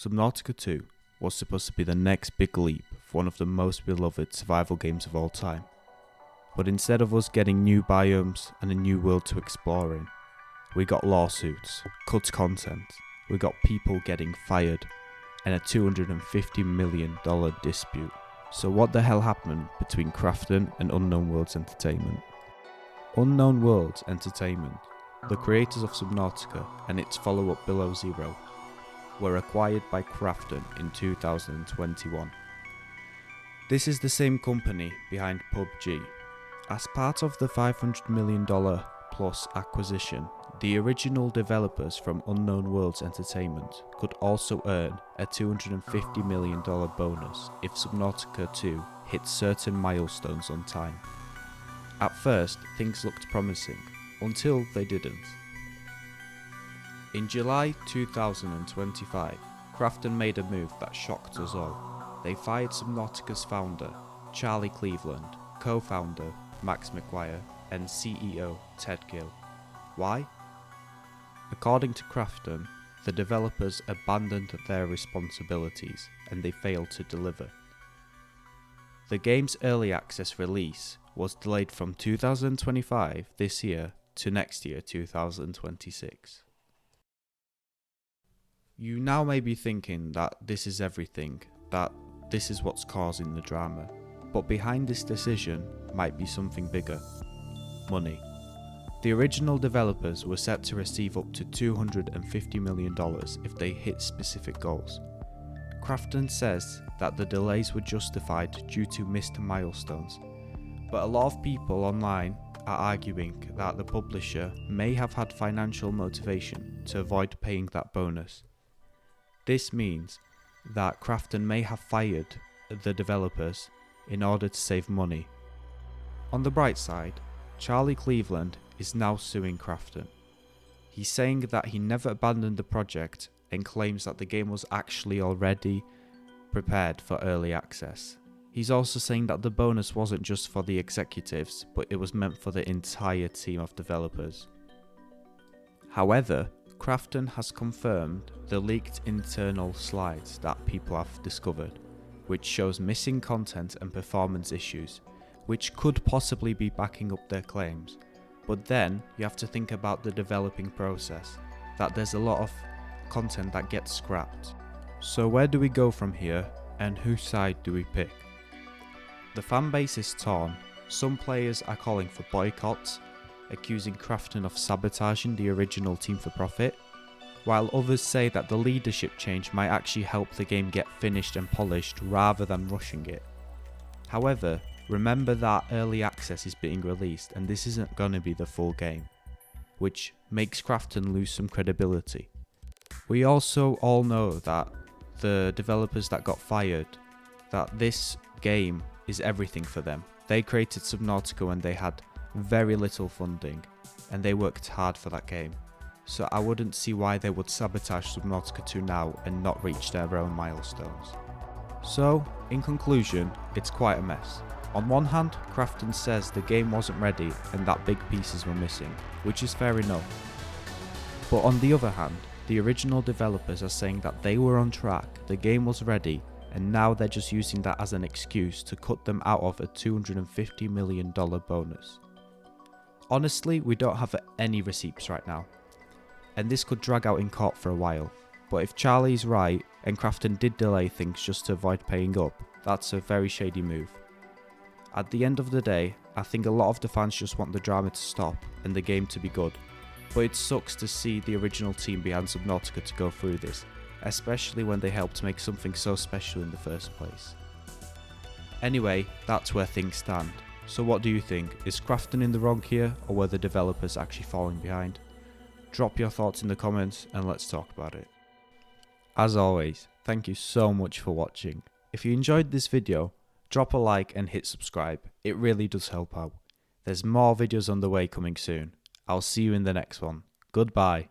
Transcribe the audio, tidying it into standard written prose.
Subnautica 2 was supposed to be the next big leap for one of the most beloved survival games of all time. But instead of us getting new biomes and a new world to explore in, we got lawsuits, cut content, we got people getting fired, and a $250 million dispute. So what the hell happened between Krafton and Unknown Worlds Entertainment? Unknown Worlds Entertainment, the creators of Subnautica and its follow-up Below Zero, were acquired by Krafton in 2021. This is the same company behind PUBG. As part of the $500 million plus acquisition, the original developers from Unknown Worlds Entertainment could also earn a $250 million bonus if Subnautica 2 hit certain milestones on time. At first, things looked promising, until they didn't. In July 2025, Krafton made a move that shocked us all. They fired Subnautica's founder, Charlie Cleveland, co-founder, Max McGuire, and CEO, Ted Gill. Why? According to Krafton, the developers abandoned their responsibilities and they failed to deliver. The game's early access release was delayed from 2025 this year to next year 2026. You now may be thinking that this is everything, that this is what's causing the drama, but behind this decision might be something bigger: money. The original developers were set to receive up to $250 million if they hit specific goals. Krafton says that the delays were justified due to missed milestones, but a lot of people online are arguing that the publisher may have had financial motivation to avoid paying that bonus. This means that Krafton may have fired the developers in order to save money. On the bright side, Charlie Cleveland is now suing Krafton. He's saying that he never abandoned the project and claims that the game was actually already prepared for early access. He's also saying that the bonus wasn't just for the executives, but it was meant for the entire team of developers. However, Krafton has confirmed the leaked internal slides that people have discovered, which shows missing content and performance issues, which could possibly be backing up their claims. But then you have to think about the developing process, that there's a lot of content that gets scrapped. So where do we go from here, and whose side do we pick? The fanbase is torn. Some players are calling for boycotts, accusing Krafton of sabotaging the original team for profit, while others say that the leadership change might actually help the game get finished and polished rather than rushing it. However, remember that early access is being released and this isn't going to be the full game, which makes Krafton lose some credibility. We also all know that the developers that got fired, that this game is everything for them. They created Subnautica when they had very little funding and they worked hard for that game. So I wouldn't see why they would sabotage Subnautica 2 now and not reach their own milestones. So, in conclusion, it's quite a mess. On one hand, Krafton says the game wasn't ready and that big pieces were missing, which is fair enough. But on the other hand, the original developers are saying that they were on track, the game was ready, and now they're just using that as an excuse to cut them out of a $250 million bonus. Honestly, we don't have any receipts right now, and this could drag out in court for a while. But if Charlie's right and Krafton did delay things just to avoid paying up, that's a very shady move. At the end of the day, I think a lot of the fans just want the drama to stop and the game to be good. But it sucks to see the original team behind Subnautica to go through this, especially when they helped make something so special in the first place. Anyway, that's where things stand. So what do you think? Is Krafton in the wrong here, or were the developers actually falling behind? Drop your thoughts in the comments and let's talk about it. As always, thank you so much for watching. If you enjoyed this video, drop a like and hit subscribe. It really does help out. There's more videos on the way coming soon. I'll see you in the next one. Goodbye.